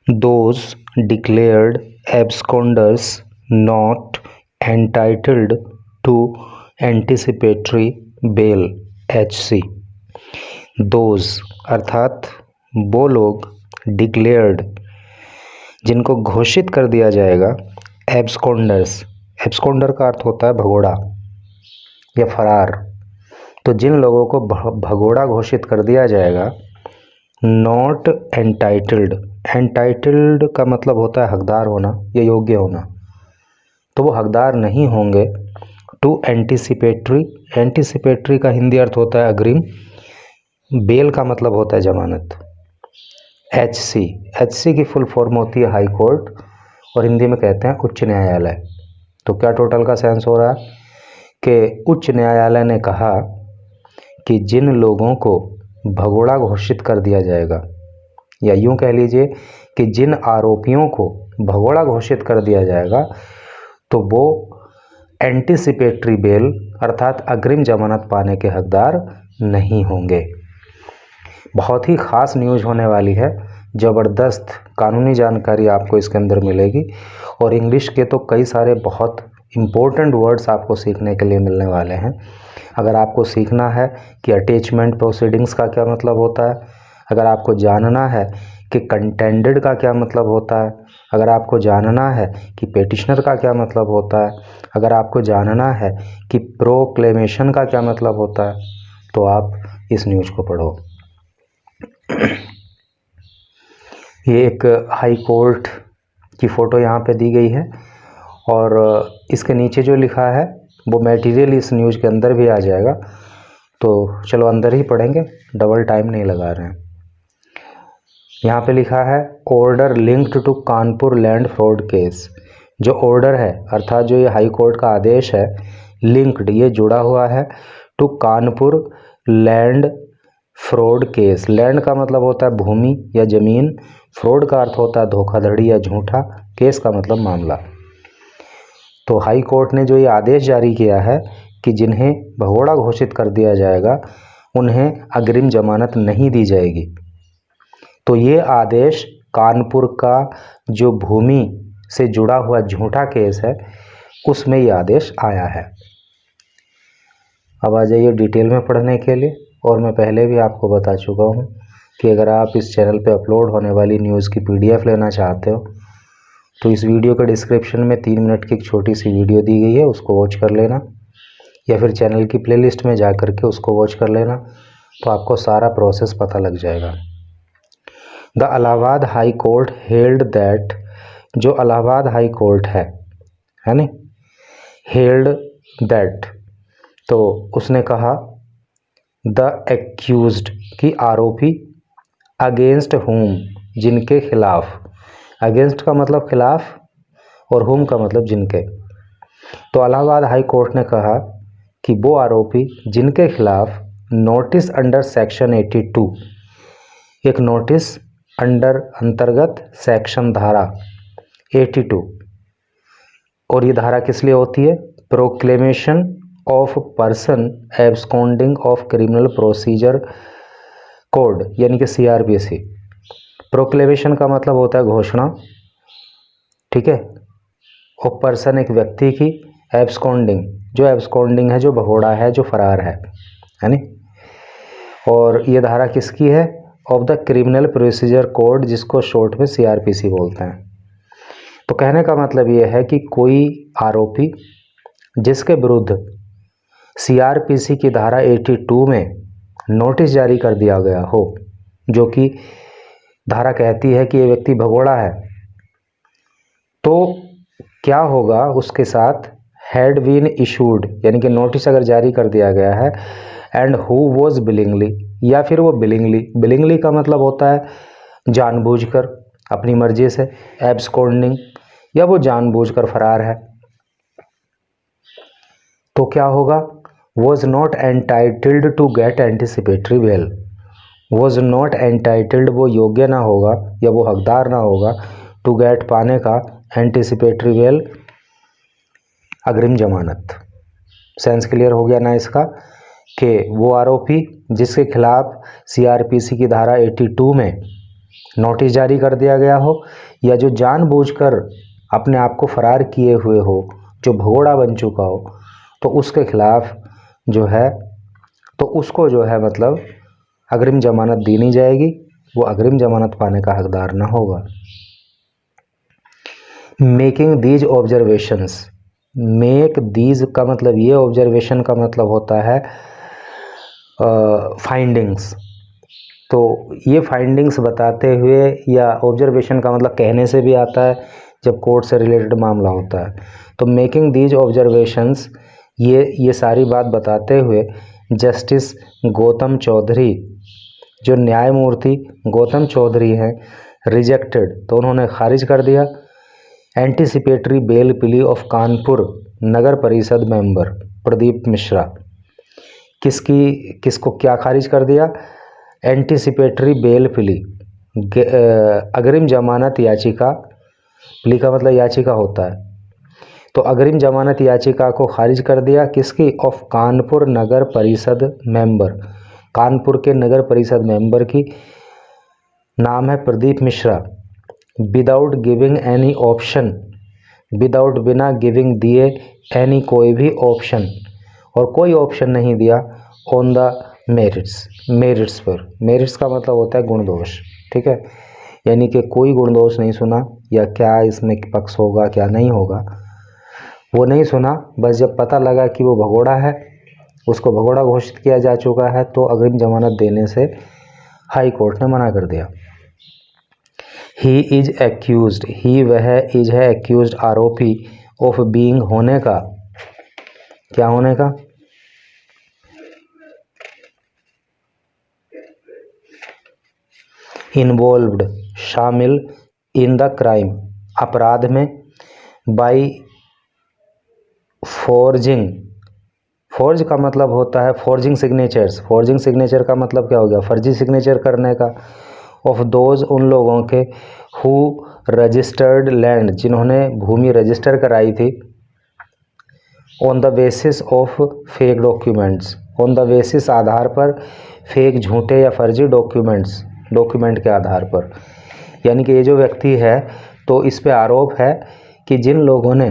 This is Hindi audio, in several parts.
those declared absconders not entitled to anticipatory bail HC। those अर्थात वो लोग डिक्लेयर्ड जिनको घोषित कर दिया जाएगा, एब्सकॉन्डर्स, एब्सकॉन्डर का अर्थ होता है भगोड़ा या फरार, तो जिन लोगों को भगोड़ा घोषित कर दिया जाएगा, नॉट एंटाइटल्ड, एंटाइटल्ड का मतलब होता है हकदार होना या योग्य होना, तो वो हकदार नहीं होंगे टू एंटिसिपेटरी, एंटिसिपेटरी का हिंदी अर्थ होता है अग्रिम, बेल का मतलब होता है जमानत, HC, HC की फुल फॉर्म होती है हाई कोर्ट और हिंदी में कहते हैं उच्च न्यायालय। तो क्या टोटल का सेंस हो रहा है कि उच्च न्यायालय ने कहा कि जिन लोगों को भगोड़ा घोषित कर दिया जाएगा, या यूं कह लीजिए कि जिन आरोपियों को भगोड़ा घोषित कर दिया जाएगा, तो वो एंटिसिपेटरी बेल अर्थात अग्रिम जमानत पाने के हकदार नहीं होंगे। बहुत ही ख़ास न्यूज़ होने वाली है, ज़बरदस्त कानूनी जानकारी आपको इसके अंदर मिलेगी और इंग्लिश के तो कई सारे बहुत इम्पोर्टेंट वर्ड्स आपको सीखने के लिए मिलने वाले हैं। अगर आपको सीखना है कि अटैचमेंट प्रोसीडिंग्स का क्या मतलब होता है, अगर आपको जानना है कि कंटेंडेड का क्या मतलब होता है, अगर आपको जानना है कि पेटिशनर का क्या मतलब होता है, अगर आपको जानना है कि प्रोक्लेमेशन का क्या मतलब होता है, तो आप इस न्यूज़ को पढ़ो। ये एक हाई कोर्ट की फ़ोटो यहाँ पे दी गई है और इसके नीचे जो लिखा है वो मटेरियल इस न्यूज़ के अंदर भी आ जाएगा, तो चलो अंदर ही पढ़ेंगे, डबल टाइम नहीं लगा रहे हैं। यहाँ पे लिखा है order linked to Kanpur land fraud case. जो ऑर्डर है अर्थात जो ये हाई कोर्ट का आदेश है, लिंक्ड ये जुड़ा हुआ है to Kanpur land fraud case. Land का मतलब होता है भूमि या ज़मीन, फ्रॉड का अर्थ होता है धोखाधड़ी या झूठा, केस का मतलब मामला। तो हाई कोर्ट ने जो ये आदेश जारी किया है कि जिन्हें भगोड़ा घोषित कर दिया जाएगा उन्हें अग्रिम जमानत नहीं दी जाएगी, तो ये आदेश कानपुर का जो भूमि से जुड़ा हुआ झूठा केस है उसमें ये आदेश आया है। अब आ जाइए डिटेल में पढ़ने के लिए। और मैं पहले भी आपको बता चुका हूँ कि अगर आप इस चैनल पे अपलोड होने वाली न्यूज़ की PDF लेना चाहते हो तो इस वीडियो के डिस्क्रिप्शन में 3 मिनट की एक छोटी सी वीडियो दी गई है, उसको वॉच कर लेना, या फिर चैनल की प्लेलिस्ट में जा कर के उसको वॉच कर लेना, तो आपको सारा प्रोसेस पता लग जाएगा। The Allahabad high court held that, जो इलाहाबाद हाई कोर्ट है नहीं, हेल्ड दैट, तो उसने कहा द एक्यूज्ड की आरोपी, अगेंस्ट हुम जिनके खिलाफ, अगेंस्ट का मतलब खिलाफ और हुम का मतलब जिनके, तो इलाहाबाद हाई कोर्ट ने कहा कि वो आरोपी जिनके खिलाफ नोटिस अंडर सेक्शन 82, एक नोटिस अंडर अंतर्गत सेक्शन धारा 82, और ये धारा किस लिए होती है, proclamation of person absconding of criminal procedure code यानी कि CRPC। प्रोक्लेमेशन का मतलब होता है घोषणा, ठीक है, और पर्सन एक व्यक्ति की, एब्सकॉन्डिंग जो एब्सकॉन्डिंग है, जो भगोड़ा है, जो फरार है नी, और ये धारा किसकी है, of the criminal procedure code जिसको शॉर्ट में CRPC बोलते हैं। तो कहने का मतलब ये है कि कोई आरोपी जिसके विरुद्ध CRPC की धारा 82 में नोटिस जारी कर दिया गया हो, जो कि धारा कहती है कि ये व्यक्ति भगोड़ा है, तो क्या होगा उसके साथ, हैड बीन इशूड यानी कि नोटिस अगर जारी कर दिया गया है, एंड हु वॉज बिलिंगली, या फिर वो बिलिंगली, बिलिंगली का मतलब होता है जानबूझकर, अपनी मर्जी से, एब्सकॉन्डिंग या वो जानबूझकर फरार है, तो क्या होगा, was not entitled to get anticipatory bail, was not entitled वो योग्य ना होगा या वो हकदार ना होगा, टू गेट पाने का एंटिसिपेटरी बेल अग्रिम जमानत। सेंस क्लियर हो गया ना इसका, कि वो आरोपी जिसके खिलाफ CRPC की धारा 82 में नोटिस जारी कर दिया गया हो, या जो जानबूझकर अपने आप को फरार किए हुए हो, जो भगोड़ा बन चुका हो, तो उसके खिलाफ जो है, तो उसको जो है मतलब अग्रिम जमानत दी नहीं जाएगी, वो अग्रिम जमानत पाने का हकदार ना होगा। Making these observations, make these का मतलब ये ऑब्जर्वेशन का मतलब होता है फाइंडिंग्स। तो ये फाइंडिंग्स बताते हुए, या ऑब्जर्वेशन का मतलब कहने से भी आता है जब कोर्ट से रिलेटेड मामला होता है। तो मेकिंग दीज ऑब्जर्वेशंस, ये सारी बात बताते हुए जस्टिस गौतम चौधरी, जो न्यायमूर्ति गौतम चौधरी हैं, रिजेक्टेड, तो उन्होंने खारिज कर दिया anticipatory bail plea of Kanpur Nagar Parishad member Pradeep Mishra. किसको क्या खारिज कर दिया? एंटीसिपेटरी बेल प्ली, अग्रिम जमानत याचिका, प्ली का मतलब याचिका होता है, तो अग्रिम जमानत याचिका को खारिज कर दिया किसकी? ऑफ कानपुर नगर परिषद मेंबर, कानपुर के नगर परिषद मेंबर की, नाम है Pradeep Mishra. Without giving any option, without बिना गिविंग दिए एनी कोई भी ऑप्शन, और कोई ऑप्शन नहीं दिया ऑन द मेरिट्स, मेरिट्स पर, मेरिट्स का मतलब होता है गुण दोष, ठीक है, यानी कि कोई गुण दोष नहीं सुना, या क्या इसमें पक्ष होगा क्या नहीं होगा वो नहीं सुना, बस जब पता लगा कि वो भगोड़ा है, उसको भगोड़ा घोषित किया जा चुका है, तो अग्रिम जमानत देने से हाई कोर्ट ने मना कर दिया। ही इज एक्यूज्ड, ही वह इज है एक्यूज्ड आरोपी ऑफ बीइंग होने का, क्या होने का? इन्वॉल्व्ड, शामिल, इन द क्राइम, अपराध में, बाई फोर्जिंग, फोर्ज का मतलब होता है फोर्जिंग सिग्नेचर्स, फोर्जिंग सिग्नेचर का मतलब क्या हो गया? फर्जी सिग्नेचर करने का, ऑफ दोज, उन लोगों के, हु रजिस्टर्ड लैंड, जिन्होंने भूमि रजिस्टर कराई थी, on the basis of fake documents, on the basis आधार पर, फेक झूठे या फर्जी डॉक्यूमेंट्स, डॉक्यूमेंट के आधार पर, यानी कि ये जो व्यक्ति है तो इस पे आरोप है कि जिन लोगों ने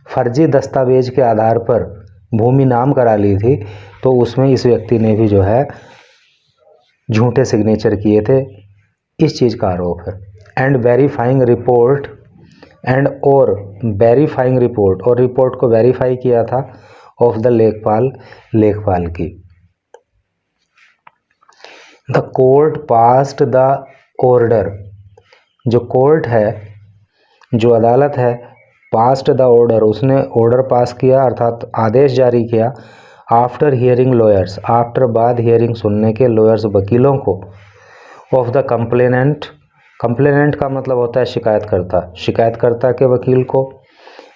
फर्जी दस्तावेज के आधार पर भूमि नाम करा ली थी, तो उसमें इस व्यक्ति ने भी जो है झूठे सिग्नेचर किए थे, इस चीज़ का आरोप है। एंड वेरीफाइंग रिपोर्ट, एंड और वेरीफाइंग रिपोर्ट, और रिपोर्ट को वेरीफाई किया था ऑफ द लेखपाल, लेखपाल की। The court passed the order, जो कोर्ट है, जो अदालत है, पास्ड द ऑर्डर, उसने ऑर्डर पास किया अर्थात आदेश जारी किया, आफ्टर हियरिंग लॉयर्स, आफ्टर बाद हियरिंग सुनने के लॉयर्स वकीलों को, ऑफ द कंप्लेनेंट, कंप्लेनेंट का मतलब होता है शिकायतकर्ता, शिकायतकर्ता के वकील को,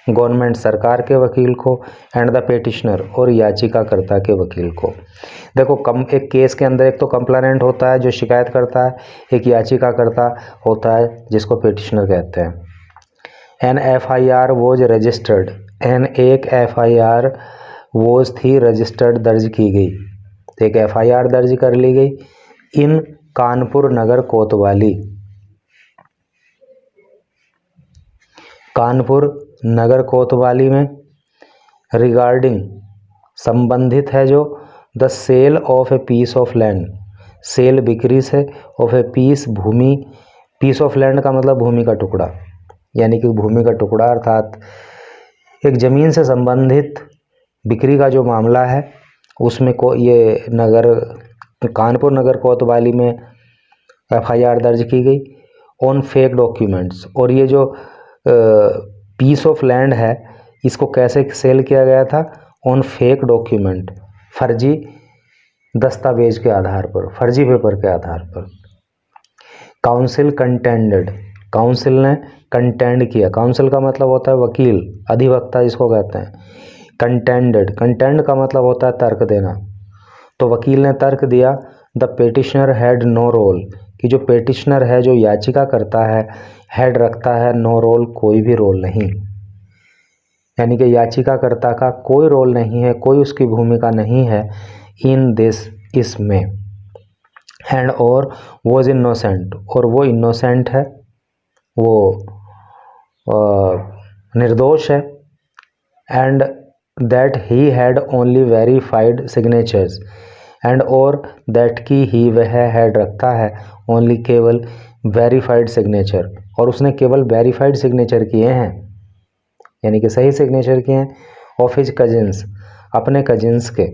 गवर्नमेंट सरकार के वकील को, एंड द पेटिशनर, और याचिकाकर्ता के वकील को। देखो एक केस के अंदर एक तो कंप्लेनेंट होता है जो शिकायत करता है, एक याचिकाकर्ता होता है जिसको पेटिशनर कहते हैं। An FIR was registered, an एक FIR वॉज थी रजिस्टर्ड, दर्ज की गई, तो एक FIR दर्ज कर ली गई, इन कानपुर नगर कोतवाली, कानपुर नगर कोतवाली में, रिगार्डिंग, संबंधित है जो, the sale of a piece of land, sale बिक्री से, ऑफ ए पीस भूमि, पीस ऑफ लैंड का मतलब भूमि का टुकड़ा, यानी कि भूमि का टुकड़ा अर्थात एक ज़मीन से संबंधित बिक्री का जो मामला है, उसमें को ये नगर, कानपुर नगर कोतवाली में FIR दर्ज की गई ऑन फेक डॉक्यूमेंट्स। और ये जो पीस ऑफ लैंड है, इसको कैसे सेल किया गया था? ऑन फेक डॉक्यूमेंट, फर्जी दस्तावेज के आधार पर, फर्जी पेपर के आधार पर। काउंसिल कंटेंडेड, काउंसिल ने कंटेंड किया, काउंसिल का मतलब होता है वकील, अधिवक्ता जिसको कहते हैं। कंटेंडेड, कंटेंड का मतलब होता है तर्क देना, तो वकील ने तर्क दिया, the petitioner had no role, कि जो पेटिशनर है, जो याचिका करता है, हेड रखता है नो रोल, कोई भी रोल नहीं, यानी कि याचिकाकर्ता का कोई रोल नहीं है, कोई उसकी भूमिका नहीं है, इन दिस, इसमें। एंड और वॉज इनोसेंट, और वो इनोसेंट है, वो निर्दोष है। And that he had only verified signatures, and और दैट की ही वह हैड रखता है ओनली केवल वेरीफाइड सिग्नेचर, और उसने केवल वेरीफाइड सिग्नेचर किए हैं, यानी कि सही सिग्नेचर किए हैं, ऑफ हिज कजिन्स, अपने कजिन्स के।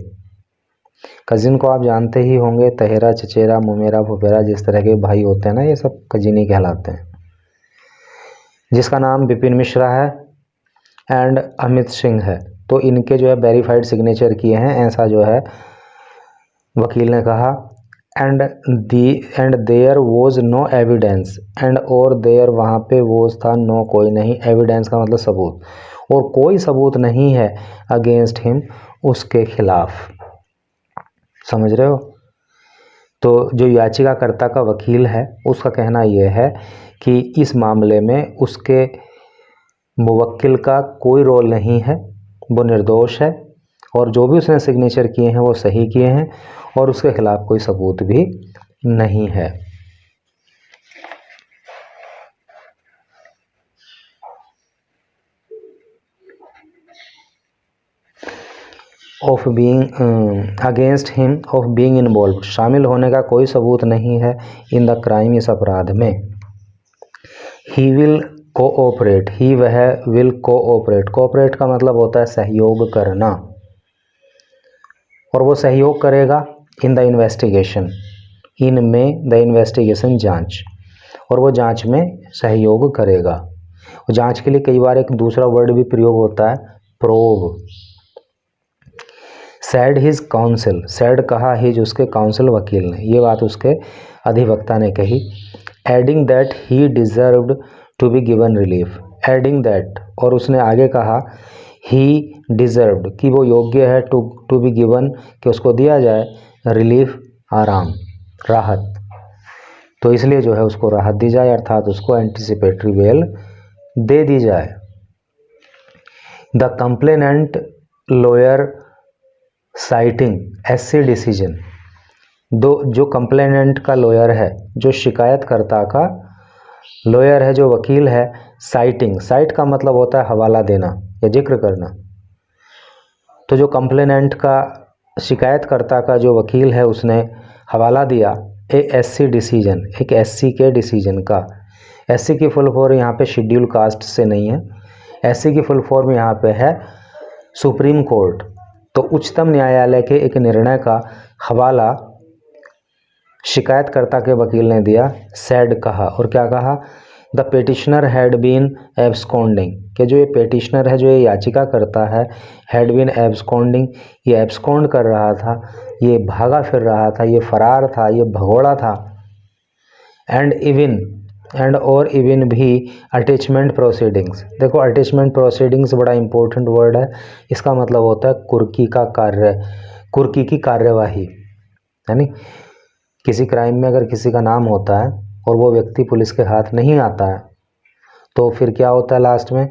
कजिन को आप जानते ही होंगे, तहेरा, चचेरा, मुमेरा, फुफेरा, जिस तरह के भाई होते हैं ना, ये सब कजिन ही कहलाते हैं। जिसका नाम विपिन मिश्रा है एंड अमित सिंह है, तो इनके जो है वेरीफाइड सिग्नेचर किए हैं, ऐसा जो है वकील ने कहा। And there was no evidence, and और देयर वहाँ पे वॉज था, नो कोई नहीं, एविडेंस का मतलब सबूत, और कोई सबूत नहीं है अगेंस्ट हिम, उसके खिलाफ। समझ रहे हो? तो जो याचिकाकर्ता का वकील है उसका कहना यह है कि इस मामले में उसके मुवक्किल का कोई रोल नहीं है, वो निर्दोष है, और जो भी उसने सिग्नेचर किए हैं वो सही किए हैं, और उसके खिलाफ कोई सबूत भी नहीं है। Of being against him of being involve, शामिल होने का कोई सबूत नहीं है इन द क्राइम, इस अपराध में। ही विल कोऑपरेट, ही वह विल कोऑपरेट, कोऑपरेट का मतलब होता है सहयोग करना, और वो सहयोग करेगा इन द इन्वेस्टिगेशन, इन में द इन्वेस्टिगेशन, जांच, और वो जांच में सहयोग करेगा। और जांच के लिए कई बार एक दूसरा वर्ड भी प्रयोग होता है, probe. Said his counsel, said कहा हिज उसके काउंसिल वकील ने, ये बात उसके अधिवक्ता ने कही। Adding that he deserved to be given relief, adding that, और उसने आगे कहा ही डिजर्व्ड, कि वो योग्य है, टू बी गिवन, कि उसको दिया जाए, रिलीफ, आराम, राहत, तो इसलिए जो है उसको राहत दी जाए, अर्थात उसको एंटिसिपेटरी बेल दे दी जाए। The complainant lawyer citing SC decision, जो कंप्लेनेंट का लॉयर है, जो शिकायतकर्ता का लॉयर है, जो वकील है, साइटिंग, साइट का मतलब होता है हवाला देना या जिक्र करना, तो जो कंप्लेनेंट का, शिकायतकर्ता का जो वकील है, उसने हवाला दिया एससी डिसीजन, एक एससी के डिसीजन का। एससी की फुल फॉर्म यहाँ पे शेड्यूल कास्ट से नहीं है, एससी की फुल फॉर्म यहाँ पे है सुप्रीम कोर्ट, तो उच्चतम न्यायालय के एक निर्णय का हवाला शिकायतकर्ता के वकील ने दिया, सैड कहा, और क्या कहा, the petitioner had been absconding, कि जो ये पेटिशनर है, जो ये याचिका करता है, हैड बीन एब्सकॉन्डिंग, ये एब्सकॉन्ड कर रहा था, ये भागा फिर रहा था, ये फरार था, ये भगोड़ा था। एंड और इवन भी अटैचमेंट प्रोसीडिंग्स, देखो अटैचमेंट प्रोसीडिंग्स बड़ा इंपॉर्टेंट वर्ड है, इसका मतलब होता है कुर्की का कार्य, कुर्की की कार्यवाही, यानी किसी क्राइम में अगर किसी का नाम होता है और वो व्यक्ति पुलिस के हाथ नहीं आता है, तो फिर क्या होता है लास्ट में,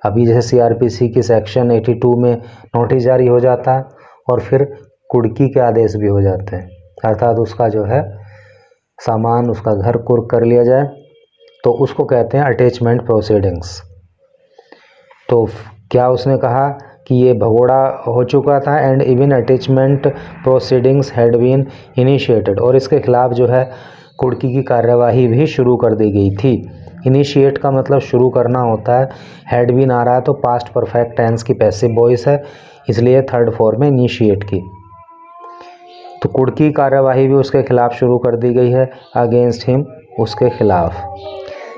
अभी जैसे सीआरपीसी की सेक्शन 82 में नोटिस जारी हो जाता है, और फिर कुर्की के आदेश भी हो जाते हैं, अर्थात उसका जो है सामान, उसका घर कुर्क कर लिया जाए, तो उसको कहते हैं अटैचमेंट प्रोसीडिंग्स। तो क्या उसने कहा कि ये भगोड़ा हो चुका था, and even attachment proceedings had been initiated, और इसके खिलाफ जो है कुर्की की कार्यवाही भी शुरू कर दी गई थी। इनिशिएट का मतलब शुरू करना होता है, हैड बीन आ रहा है तो पास्ट परफेक्ट टेंस की पैसिव वॉइस है, इसलिए थर्ड फॉर्म में इनिशिएट की, तो कुर्की कार्यवाही भी उसके खिलाफ शुरू कर दी गई है, अगेंस्ट हिम, उसके खिलाफ।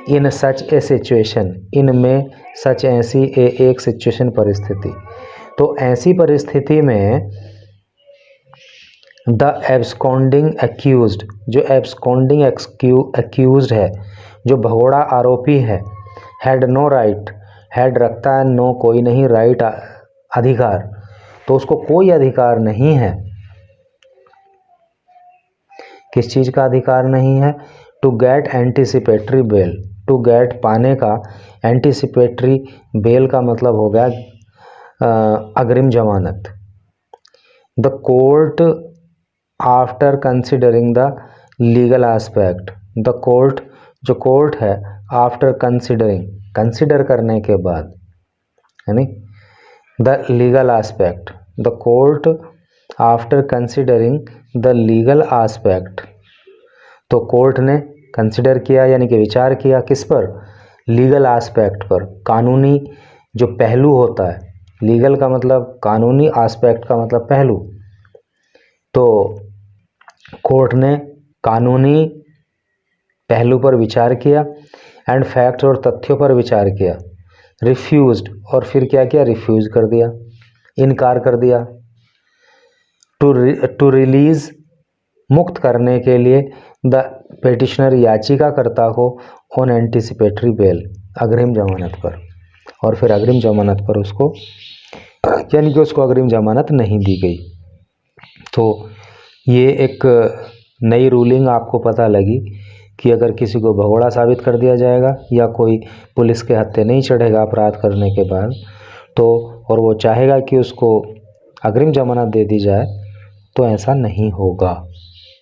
इन सच ए सिचुएशन, इनमें सच ऐसी एक सिचुएशन परिस्थिति, तो ऐसी परिस्थिति में द एब्सकॉन्डिंग एक्यूज्ड, जो एब्सकॉन्डिंग एक्यूज्ड है, जो भगोड़ा आरोपी है, हैड नो राइट, हैड रखता है, नो कोई नहीं, राइट अधिकार, तो उसको कोई अधिकार नहीं है, किस चीज़ का अधिकार नहीं है, to get anticipatory bail, to get पाने का, एंटिसिपेटरी बेल का मतलब हो गया अग्रिम जमानत। The court after considering the legal aspect, the court, जो कोर्ट है, आफ्टर कंसिडरिंग, कंसिडर करने के बाद, यानी the legal aspect, the court after considering the legal aspect, तो कोर्ट ने कंसिडर किया यानी कि विचार किया किस पर, लीगल एस्पेक्ट पर, कानूनी जो पहलू होता है, लीगल का मतलब कानूनी, एस्पेक्ट का मतलब पहलू, तो कोर्ट ने कानूनी पहलू पर विचार किया, एंड फैक्ट और तथ्यों पर विचार किया, रिफ्यूज्ड, और फिर क्या किया, रिफ्यूज कर दिया, इनकार कर दिया, टू रिलीज, मुक्त करने के लिए, द पेटिशनर, याचिकाकर्ता को, ऑन एंटिसिपेटरी बेल, अग्रिम जमानत पर, और फिर अग्रिम जमानत पर उसको, यानी कि उसको अग्रिम जमानत नहीं दी गई। तो ये एक नई रूलिंग आपको पता लगी कि अगर किसी को भगोड़ा साबित कर दिया जाएगा या कोई पुलिस के हत्थे नहीं चढ़ेगा अपराध करने के बाद, तो और वो चाहेगा कि उसको अग्रिम जमानत दे दी जाए, तो ऐसा नहीं होगा।